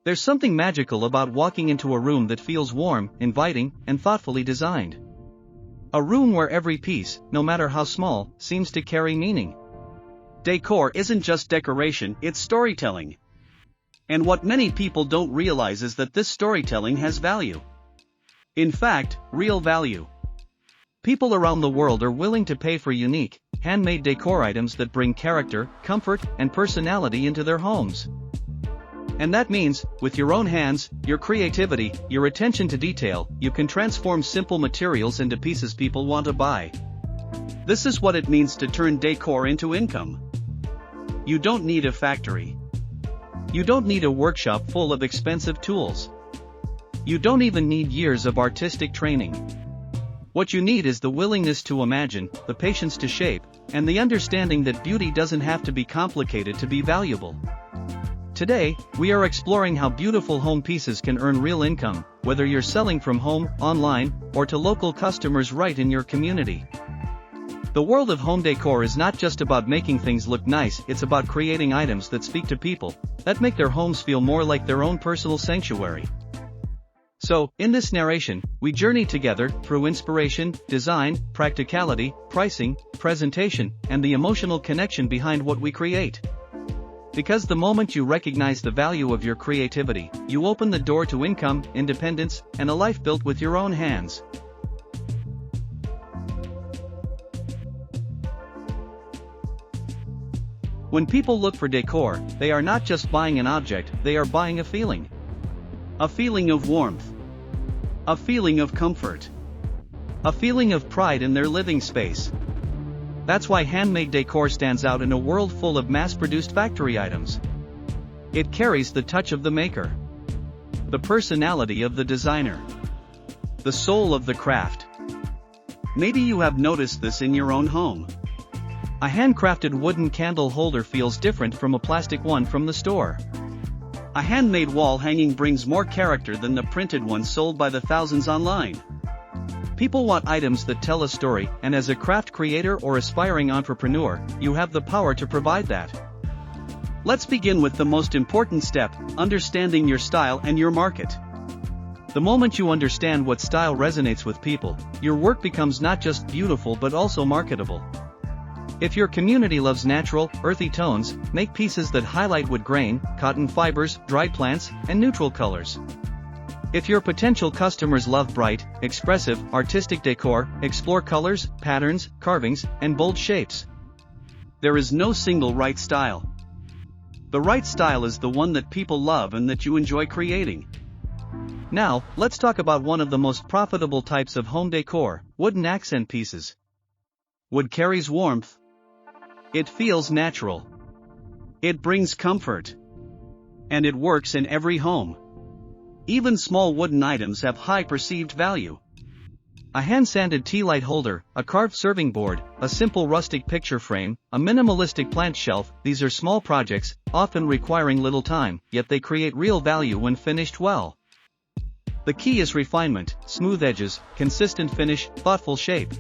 There's something magical about walking into a room that feels warm, inviting, and thoughtfully designed. A room where every piece, no matter how small, seems to carry meaning. Decor isn't just decoration, it's storytelling. And what many people don't realize is that this storytelling has value. In fact, real value. People around the world are willing to pay for unique, handmade decor items that bring character, comfort, and personality into their homes. And that means, with your own hands, your creativity, your attention to detail, you can transform simple materials into pieces people want to buy. This is what it means to turn decor into income. You don't need a factory. You don't need a workshop full of expensive tools. You don't even need years of artistic training. What you need is the willingness to imagine, the patience to shape, and the understanding that beauty doesn't have to be complicated to be valuable. Today, we are exploring how beautiful home pieces can earn real income, whether you're selling from home, online, or to local customers right in your community. The world of home decor is not just about making things look nice, it's about creating items that speak to people, that make their homes feel more like their own personal sanctuary. So, in this narration, we journey together through inspiration, design, practicality, pricing, presentation, and the emotional connection behind what we create. Because the moment you recognize the value of your creativity, you open the door to income, independence, and a life built with your own hands. When people look for decor, they are not just buying an object, they are buying a feeling. A feeling of warmth. A feeling of comfort. A feeling of pride in their living space. That's why handmade decor stands out in a world full of mass-produced factory items. It carries the touch of the maker. The personality of the designer. The soul of the craft. Maybe you have noticed this in your own home. A handcrafted wooden candle holder feels different from a plastic one from the store. A handmade wall hanging brings more character than the printed ones sold by the thousands online. People want items that tell a story, and as a craft creator or aspiring entrepreneur, you have the power to provide that. Let's begin with the most important step, understanding your style and your market. The moment you understand what style resonates with people, your work becomes not just beautiful but also marketable. If your community loves natural, earthy tones, make pieces that highlight wood grain, cotton fibers, dried plants, and neutral colors. If your potential customers love bright, expressive, artistic decor, explore colors, patterns, carvings, and bold shapes. There is no single right style. The right style is the one that people love and that you enjoy creating. Now, let's talk about one of the most profitable types of home decor, wooden accent pieces. Wood carries warmth. It feels natural. It brings comfort. And it works in every home. Even small wooden items have high perceived value. A hand-sanded tea light holder, a carved serving board, a simple rustic picture frame, a minimalistic plant shelf, these are small projects, often requiring little time, yet they create real value when finished well. The key is refinement, smooth edges, consistent finish, thoughtful shape.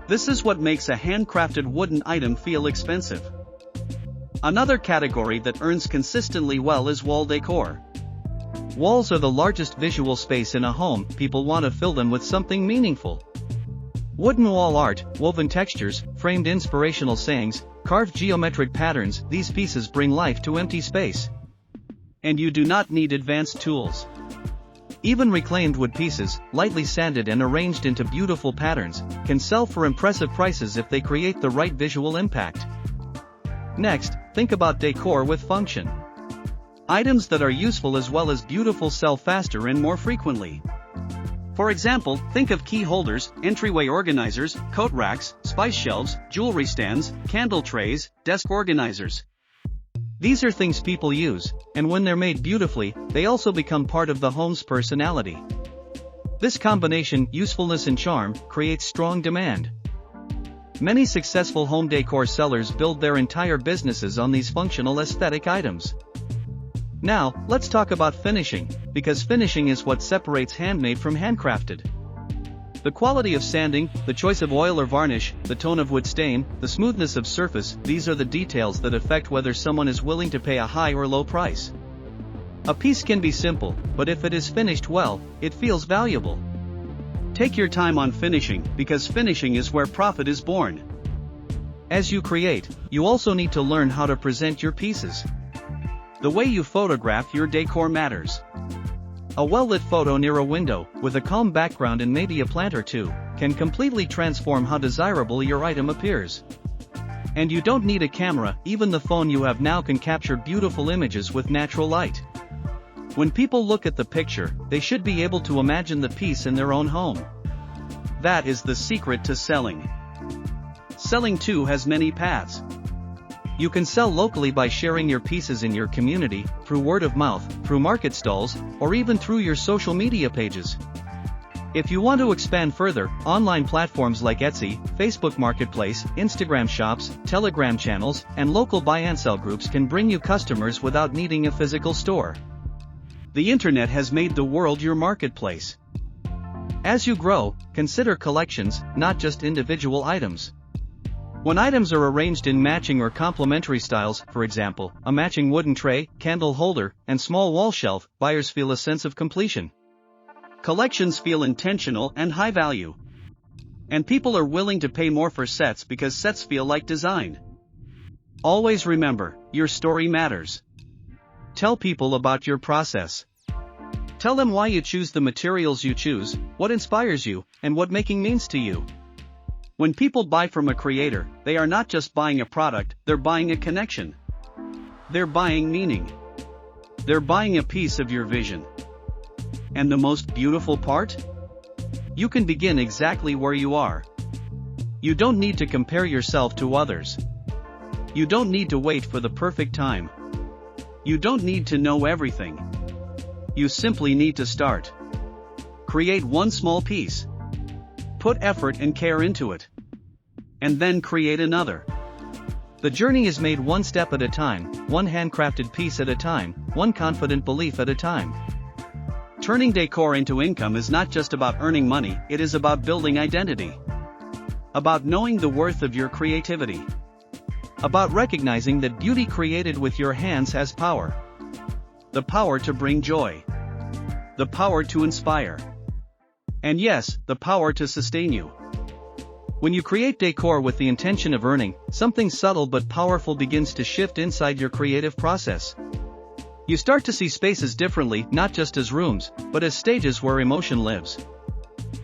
This is what makes a handcrafted wooden item feel expensive. Another category that earns consistently well is wall decor. Walls are the largest visual space in a home, people want to fill them with something meaningful. Wooden wall art, woven textures, framed inspirational sayings, carved geometric patterns, these pieces bring life to empty space. And you do not need advanced tools. Even reclaimed wood pieces, lightly sanded and arranged into beautiful patterns, can sell for impressive prices if they create the right visual impact. Next, think about decor with function. Items that are useful as well as beautiful sell faster and more frequently. For example, think of key holders, entryway organizers, coat racks, spice shelves, jewelry stands, candle trays, desk organizers. These are things people use, and when they're made beautifully, they also become part of the home's personality. This combination, usefulness and charm, creates strong demand. Many successful home decor sellers build their entire businesses on these functional aesthetic items. Now, let's talk about finishing, because finishing is what separates handmade from handcrafted. The quality of sanding, the choice of oil or varnish, the tone of wood stain, the smoothness of surface, these are the details that affect whether someone is willing to pay a high or low price. A piece can be simple, but if it is finished well, it feels valuable. Take your time on finishing, because finishing is where profit is born. As you create, you also need to learn how to present your pieces. The way you photograph your decor matters. A well-lit photo near a window, with a calm background and maybe a plant or two, can completely transform how desirable your item appears. And you don't need a camera, even the phone you have now can capture beautiful images with natural light. When people look at the picture, they should be able to imagine the piece in their own home. That is the secret to selling. Selling too has many paths. You can sell locally by sharing your pieces in your community, through word of mouth, through market stalls, or even through your social media pages. If you want to expand further, online platforms like Etsy, Facebook Marketplace, Instagram shops, Telegram channels, and local buy and sell groups can bring you customers without needing a physical store. The internet has made the world your marketplace. As you grow, consider collections, not just individual items. When items are arranged in matching or complementary styles, for example, a matching wooden tray, candle holder, and small wall shelf, buyers feel a sense of completion. Collections feel intentional and high value. And people are willing to pay more for sets because sets feel like design. Always remember, your story matters. Tell people about your process. Tell them why you choose the materials you choose, what inspires you, and what making means to you. When people buy from a creator, they are not just buying a product, they're buying a connection. They're buying meaning. They're buying a piece of your vision. And the most beautiful part? You can begin exactly where you are. You don't need to compare yourself to others. You don't need to wait for the perfect time. You don't need to know everything. You simply need to start. Create one small piece. Put effort and care into it. And then create another. The journey is made one step at a time, one handcrafted piece at a time, one confident belief at a time. Turning decor into income is not just about earning money, it is about building identity. About knowing the worth of your creativity. About recognizing that beauty created with your hands has power. The power to bring joy. The power to inspire. And yes, the power to sustain you. When you create decor with the intention of earning, something subtle but powerful begins to shift inside your creative process. You start to see spaces differently, not just as rooms, but as stages where emotion lives.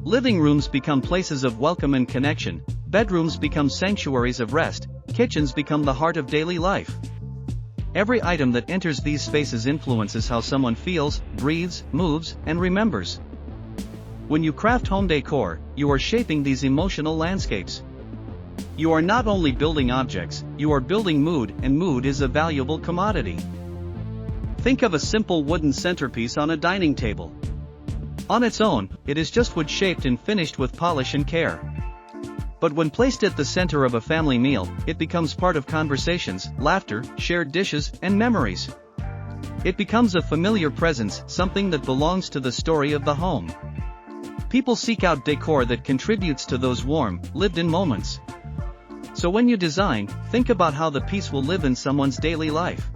Living rooms become places of welcome and connection, bedrooms become sanctuaries of rest, kitchens become the heart of daily life. Every item that enters these spaces influences how someone feels, breathes, moves, and remembers. When you craft home decor, you are shaping these emotional landscapes. You are not only building objects, you are building mood, and mood is a valuable commodity. Think of a simple wooden centerpiece on a dining table. On its own, it is just wood shaped and finished with polish and care. But when placed at the center of a family meal, it becomes part of conversations, laughter, shared dishes, and memories. It becomes a familiar presence, something that belongs to the story of the home. People seek out decor that contributes to those warm, lived-in moments. So when you design, think about how the piece will live in someone's daily life.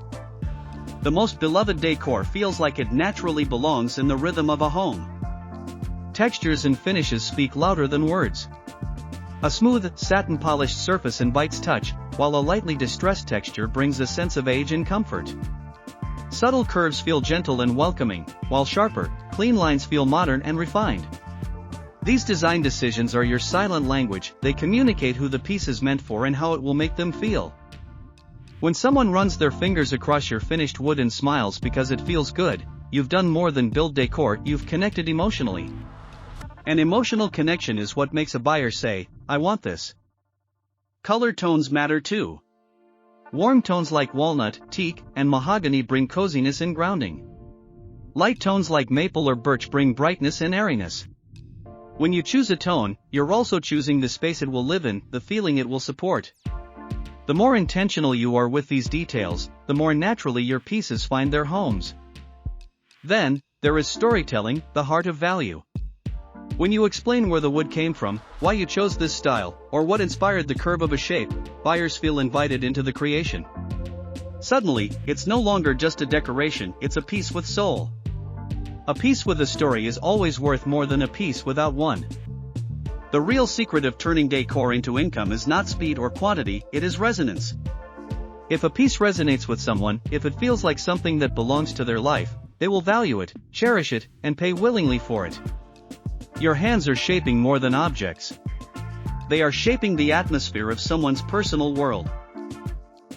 The most beloved decor feels like it naturally belongs in the rhythm of a home. Textures and finishes speak louder than words. A smooth, satin-polished surface invites touch, while a lightly distressed texture brings a sense of age and comfort. Subtle curves feel gentle and welcoming, while sharper, clean lines feel modern and refined. These design decisions are your silent language, they communicate who the piece is meant for and how it will make them feel. When someone runs their fingers across your finished wood and smiles because it feels good, you've done more than build decor, you've connected emotionally. An emotional connection is what makes a buyer say, "I want this." Color tones matter too. Warm tones like walnut, teak, and mahogany bring coziness and grounding. Light tones like maple or birch bring brightness and airiness. When you choose a tone, you're also choosing the space it will live in, the feeling it will support. The more intentional you are with these details, the more naturally your pieces find their homes. Then, there is storytelling, the heart of value. When you explain where the wood came from, why you chose this style, or what inspired the curve of a shape, buyers feel invited into the creation. Suddenly, it's no longer just a decoration, it's a piece with soul. A piece with a story is always worth more than a piece without one. The real secret of turning decor into income is not speed or quantity, it is resonance. If a piece resonates with someone, if it feels like something that belongs to their life, they will value it, cherish it, and pay willingly for it. Your hands are shaping more than objects. They are shaping the atmosphere of someone's personal world.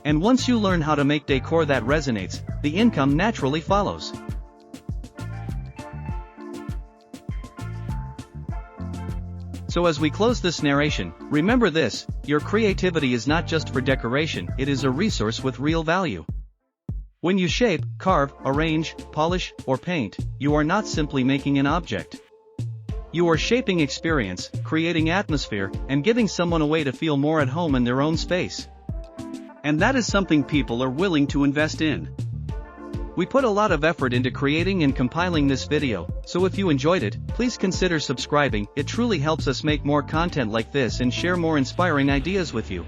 And once you learn how to make decor that resonates, the income naturally follows. So as we close this narration, remember this: your creativity is not just for decoration, it is a resource with real value. When you shape, carve, arrange, polish, or paint, you are not simply making an object. You are shaping experience, creating atmosphere, and giving someone a way to feel more at home in their own space. And that is something people are willing to invest in. We put a lot of effort into creating and compiling this video, so if you enjoyed it, please consider subscribing. It truly helps us make more content like this and share more inspiring ideas with you.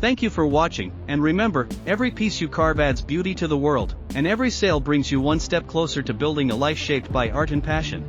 Thank you for watching, and remember, every piece you carve adds beauty to the world, and every sale brings you one step closer to building a life shaped by art and passion.